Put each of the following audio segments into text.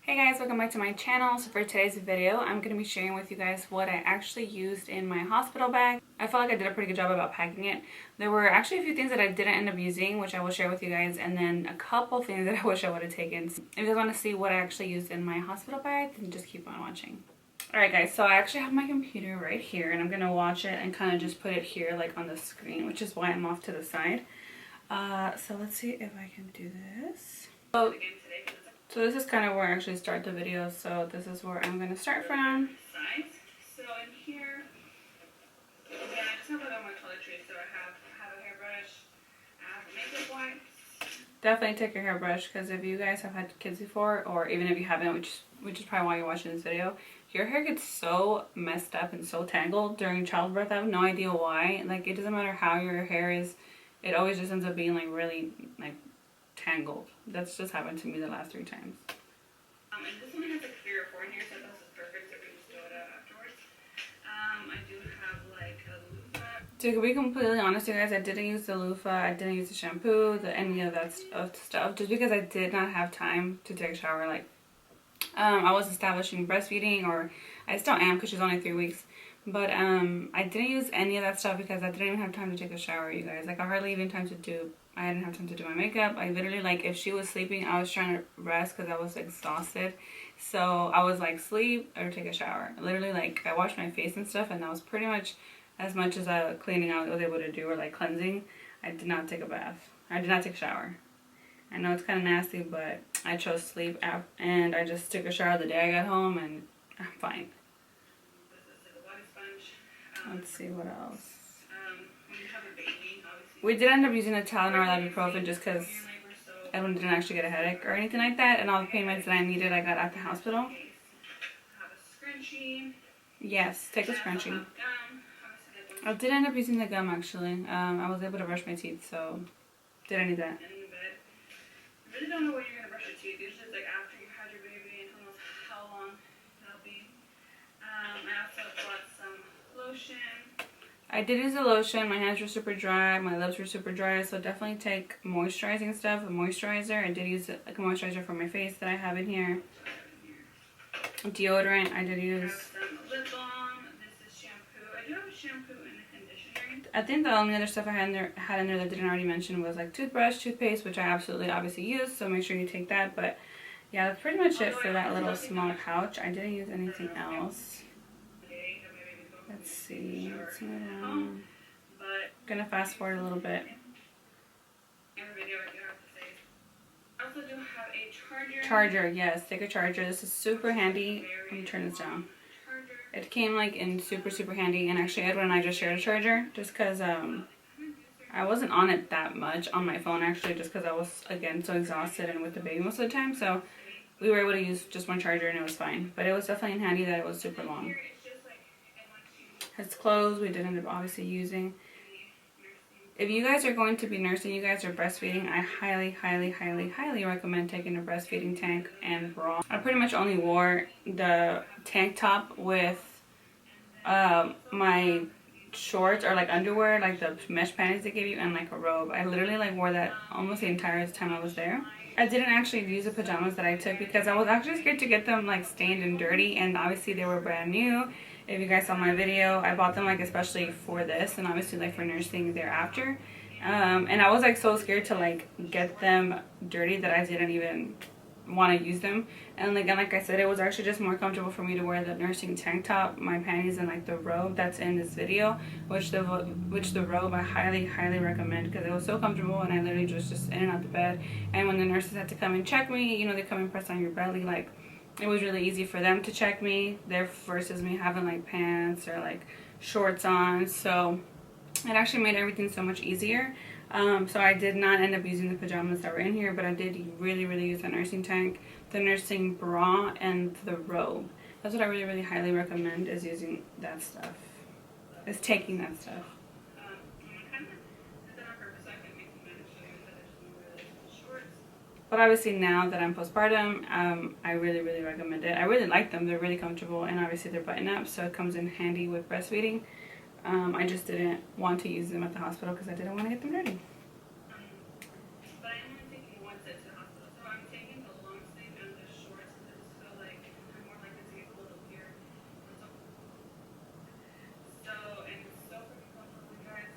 Hey guys, welcome back to my channel. So for today's video, I'm going to be sharing with you guys what I actually used in my hospital bag. I felt like I did a pretty good job about packing it. There were actually a few things that I didn't end up using, which I will share with you guys, and then a couple things that I wish I would have taken. If you guys want to see what I actually used in my hospital bag, then just keep on watching. Alright guys, so I actually have my computer right here, and I'm going to watch it and kind of just put it here like on the screen, which is why I'm off to the side. So let's see if I can do this. So this is kind of where I actually start the video. So this is where I'm going to start from. So in here, again, I just have it on my toiletries. So I have a hairbrush, I have makeup wipes. Definitely take your hairbrush, because if you guys have had kids before, or even if you haven't, which is probably why you're watching this video, your hair gets so messed up and so tangled during childbirth. I have no idea why. Like, it doesn't matter how your hair is, it always just ends up being like really like tangled. That's just happened to me the last 3 times. And this one has a clear pour in here, so this is perfect, so we can just throw it out afterwards. I do have like a loofah. To be completely honest, you guys, I didn't use the loofah, I didn't use the shampoo, any of that stuff, just because I did not have time to take a shower. Like, I was establishing breastfeeding, or I still am because she's only 3 weeks. But I didn't use any of that stuff because I didn't even have time to take a shower, you guys. Like, I hardly even I didn't have time to do my makeup. I literally, like, if she was sleeping, I was trying to rest because I was exhausted. So I was like, sleep or take a shower. Literally, like, I washed my face and stuff, and that was pretty much as cleaning out I was able to do, or like cleansing. I did not take a bath. I did not take a shower. I know it's kind of nasty, but I chose sleep, and I just took a shower the day I got home, and I'm fine. Let's see what else. We did end up using the Tylenol or ibuprofen just because Edwin didn't actually get a headache or anything like that, and all the pain meds that I needed I got at the hospital. Yes, take a scrunchie. I did end up using the gum actually. I was able to brush my teeth, so did I need that? I really don't know when you're going to brush your teeth. Usually it's like after you had your baby, and who knows how long that'll be. I also bought some lotion. I did use the lotion. My hands were super dry. My lips were super dry. So definitely take moisturizing stuff. A moisturizer. I did use like a moisturizer for my face that I have in here. Deodorant. I did use. Some lip balm. This is shampoo. I do have a shampoo and a conditioner. I think the only other stuff I had in there that I didn't already mention was like toothbrush, toothpaste, which I absolutely obviously use. So make sure you take that. But yeah, that's pretty much it for that little small pouch. I didn't use anything else. Let's see. I'm gonna fast forward a little bit. I also do have a charger. Yes, take a charger. This is super handy. Let me turn this down. It came like in super handy, and actually Edwin and I just shared a charger just because I wasn't on it that much on my phone actually, just because I was again so exhausted and with the baby most of the time. So we were able to use just one charger and it was fine. But it was definitely handy that it was super long. His clothes we did end up obviously using. If you guys are going to be nursing, you guys are breastfeeding, I highly recommend taking a breastfeeding tank and bra. I pretty much only wore the tank top with my shorts or like underwear, like the mesh panties they give you, and like a robe. I literally like wore that almost the entire time I was there. I didn't actually use the pajamas that I took because I was actually scared to get them like stained and dirty, and obviously they were brand new. If you guys saw my video, I bought them like especially for this, and obviously like for nursing thereafter. And I was like so scared to like get them dirty that I didn't even want to use them. And again, like I said, it was actually just more comfortable for me to wear the nursing tank top, my panties, and like the robe that's in this video, which the robe I highly recommend because it was so comfortable, and I literally was just in and out the bed. And when the nurses had to come and check me, you know, they come and press on your belly, like it was really easy for them to check me there versus me having like pants or like shorts on. So it actually made everything so much easier. So I did not end up using the pajamas that were in here, but I did really use the nursing tank, the nursing bra, and the robe. That's what I really highly recommend, is using that stuff, is taking that stuff. But obviously now that I'm postpartum, I really recommend it. I really like them. They're really comfortable, and obviously they're button up, so it comes in handy with breastfeeding. I just didn't want to use them at the hospital because I didn't want to get them dirty. But I am only taking one set to the hospital, so I'm taking the long sleeve and the shorts because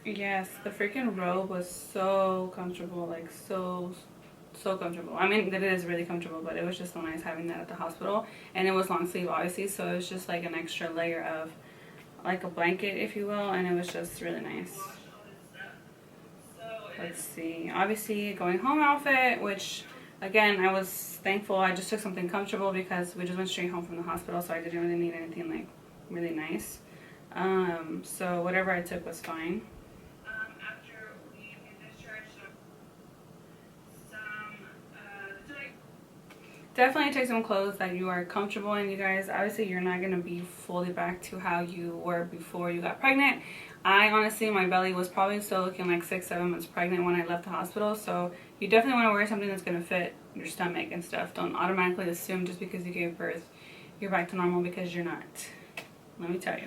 Yes, the freaking robe was so comfortable, like so comfortable. I mean, it is really comfortable, but it was just so nice having that at the hospital. And it was long sleeve, obviously, so it was just like an extra layer of like a blanket, if you will, and it was just really nice. Let's see. Obviously, going home outfit, which again, I was thankful. I just took something comfortable because we just went straight home from the hospital, so I didn't really need anything like really nice. So whatever I took was fine. Definitely take some clothes that you are comfortable in, you guys. Obviously, you're not going to be fully back to how you were before you got pregnant. I honestly, my belly was probably still looking like 6-7 months pregnant when I left the hospital. So you definitely want to wear something that's going to fit your stomach and stuff. Don't automatically assume just because you gave birth you're back to normal, because you're not. Let me tell you.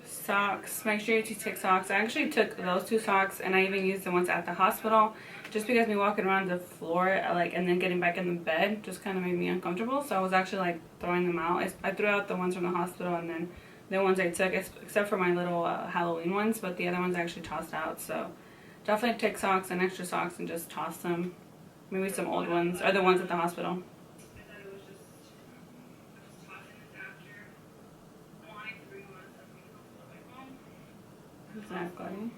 Socks. Make sure you take socks. I actually took those 2 socks, and I even used the ones at the hospital, just because me walking around the floor like and then getting back in the bed just kind of made me uncomfortable. So I was actually like throwing them out. I threw out the ones from the hospital, and then the ones I took, except for my little Halloween ones, but the other ones I actually tossed out. So definitely take socks and extra socks and just toss them. Maybe some old ones, or the ones at the hospital. Exactly.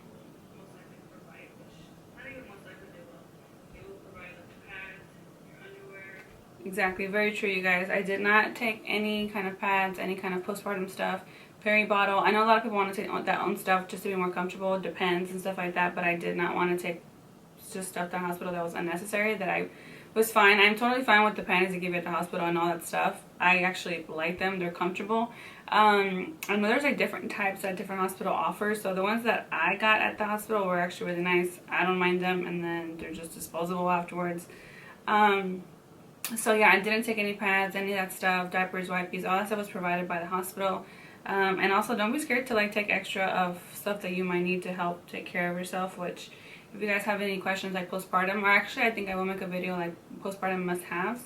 Exactly, very true, you guys. I did not take any kind of pads, any kind of postpartum stuff, peri bottle. I know a lot of people want to take that own stuff just to be more comfortable. It depends and stuff like that, but I did not want to take just stuff to the hospital that was unnecessary, that I was fine. I'm totally fine with the panties they give you at the hospital and all that stuff. I actually like them. They're comfortable. I know there's like different types that different hospital offers. So the ones that I got at the hospital were actually really nice. I don't mind them, and then they're just disposable afterwards. So yeah, I didn't take any pads, any of that stuff, diapers, wipes, all that stuff was provided by the hospital. And also, don't be scared to like take extra of stuff that you might need to help take care of yourself, which if you guys have any questions like postpartum, or actually I think I will make a video like postpartum must-haves.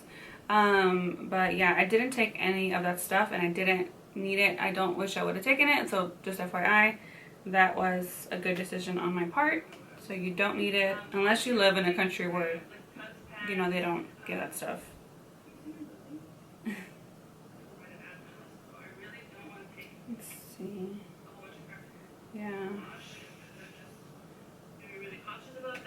But yeah, I didn't take any of that stuff, and I didn't need it. I don't wish I would have taken it, so just FYI, that was a good decision on my part. So you don't need it unless you live in a country where, you know, they don't get that stuff. Let's see. Yeah.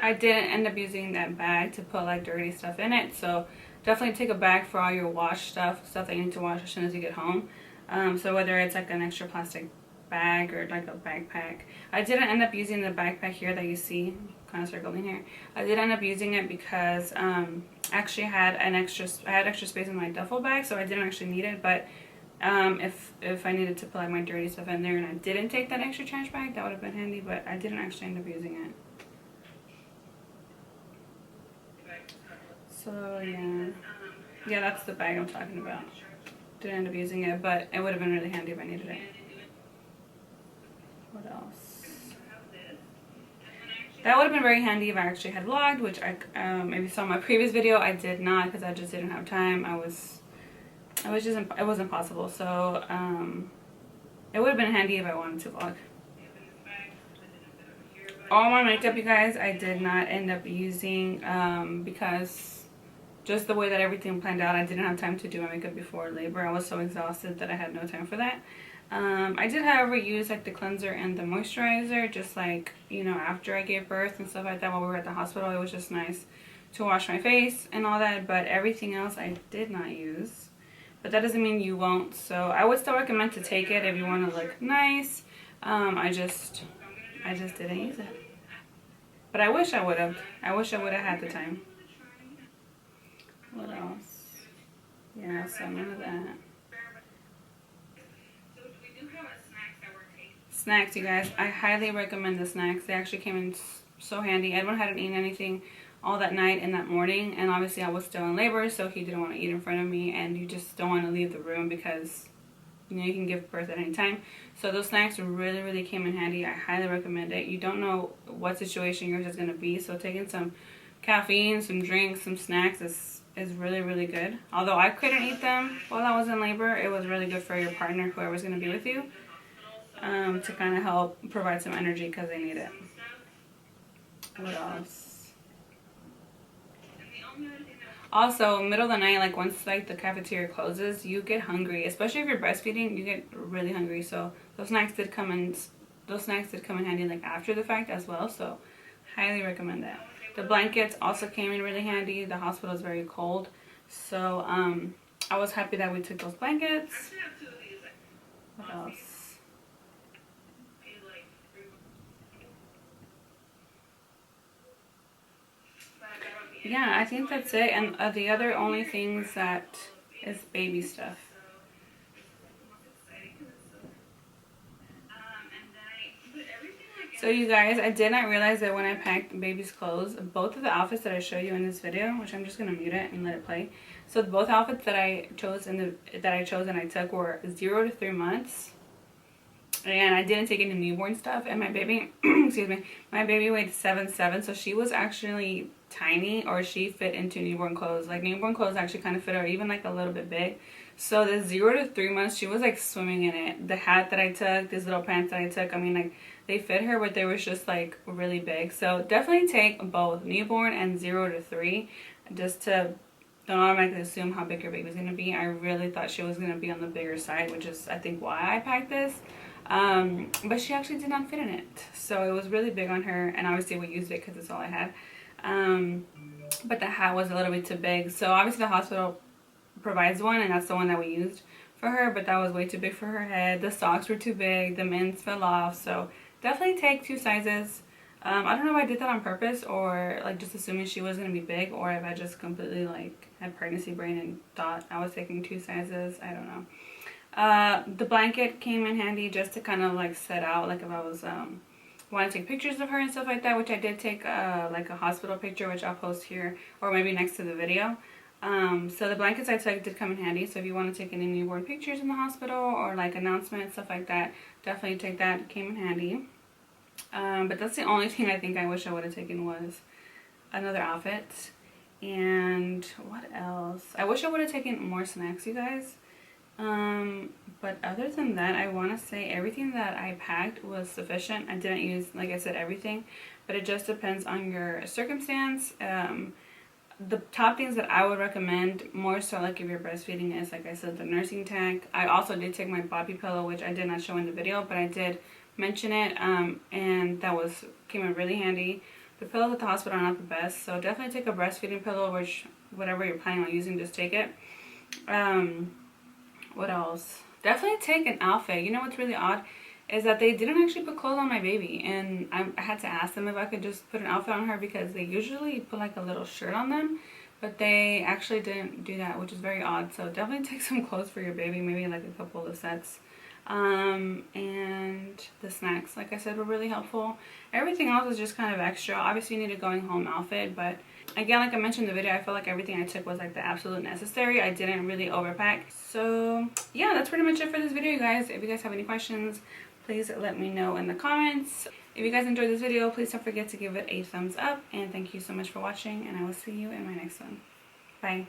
I didn't end up using that bag to put like dirty stuff in it, so definitely take a bag for all your wash stuff that you need to wash as soon as you get home. So whether it's like an extra plastic bag or like a backpack. I didn't end up using the backpack here that you see kind of circling here. I did end up using it because actually I had extra space in my duffel bag, so I didn't actually need it. But if I needed to put like my dirty stuff in there and I didn't take that extra trash bag, that would have been handy. But I didn't actually end up using it. So yeah, that's the bag I'm talking about. Didn't end up using it, but it would have been really handy if I needed it. What else? That would have been very handy if I actually had vlogged, which I maybe saw in my previous video. I did not, because I just didn't have time. It wasn't possible. So it would have been handy if I wanted to vlog. All my makeup, you guys, I did not end up using because just the way that everything planned out, I didn't have time to do my makeup before labor. I was so exhausted that I had no time for that. I did, however, use like the cleanser and the moisturizer, just like, you know, after I gave birth and stuff like that while we were at the hospital. It was just nice to wash my face and all that, but everything else I did not use. But that doesn't mean you won't, so I would still recommend to take it if you want to look nice. I just didn't use it. But I wish I would have. I wish I would have had the time. What else? Yeah, so none of that. Snacks, you guys. I highly recommend the snacks. They actually came in so handy. Edwin hadn't eaten anything all that night and that morning, and obviously I was still in labor, so he didn't want to eat in front of me, and you just don't want to leave the room because, you know, you can give birth at any time. So those snacks really, really came in handy. I highly recommend it. You don't know what situation yours is going to be, so taking some caffeine, some drinks, some snacks is is really, really good. Although I couldn't eat them while I was in labor, it was really good for your partner, whoever's going to be with you, to kind of help provide some energy because they need it. What else? Also, middle of the night, like once like the cafeteria closes, you get hungry. Especially if you're breastfeeding, you get really hungry. So those snacks did come in handy like after the fact as well. So highly recommend that. The blankets also came in really handy. The hospital is very cold, so I was happy that we took those blankets. What else? Yeah, I think that's it. And the other only things that is baby stuff. So you guys, I did not realize that when I packed baby's clothes, both of the outfits that I show you in this video, which I'm just gonna mute it and let it play. So both outfits that I chose and I took were 0 to 3 months. And I didn't take any newborn stuff. And my baby, excuse me, my baby weighed 7'7", so she was actually tiny, or she fit into newborn clothes. Like newborn clothes actually kind of fit her, even like a little bit big. So the 0 to 3 months, she was like swimming in it. The hat that I took, these little pants that I took, I mean like they fit her, but they was just like really big. So definitely take both newborn and 0 to 3, just to don't automatically assume how big your baby's gonna be. I really thought she was gonna be on the bigger side, which is I think why I packed this. But she actually did not fit in it, so it was really big on her, and obviously we used it because it's all I had. But the hat was a little bit too big, so obviously the hospital provides one, and that's the one that we used for her, but that was way too big for her head. The socks were too big, the mittens fell off, so definitely take 2 sizes. I don't know if I did that on purpose, or like just assuming she was gonna be big, or if I just completely like had pregnancy brain and thought I was taking 2 sizes. I don't know. The blanket came in handy just to kind of like set out, like if I was want to take pictures of her and stuff like that, which I did take like a hospital picture, which I'll post here or maybe next to the video. So the blankets I took did come in handy, so if you want to take any newborn pictures in the hospital or like announcements, stuff like that, definitely take that. It came in handy. But that's the only thing I think I wish I would have taken was another outfit. And what else? I wish I would have taken more snacks, you guys. But other than that, I want to say everything that I packed was sufficient. I didn't use, like I said, everything, but it just depends on your circumstance. The top things that I would recommend, more so like if you're breastfeeding, is like I said, the nursing tank. I also did take my Boppy pillow, which I did not show in the video, but I did mention it, and that came in really handy. The pillows at the hospital are not the best, so definitely take a breastfeeding pillow, which whatever you're planning on using, just take it. What else? Definitely take an outfit. You know what's really odd is that they didn't actually put clothes on my baby, and I had to ask them if I could just put an outfit on her, because they usually put like a little shirt on them, but they actually didn't do that, which is very odd. So definitely take some clothes for your baby, maybe like a couple of sets. And the snacks, like I said, were really helpful. Everything else is just kind of extra. Obviously you need a going home outfit, but again, like I mentioned in the video, I feel like everything I took was like the absolute necessary. I didn't really overpack. So yeah, that's pretty much it for this video, you guys. If you guys have any questions, please let me know in the comments. If you guys enjoyed this video, please don't forget to give it a thumbs up, and thank you so much for watching, and I will see you in my next one. Bye.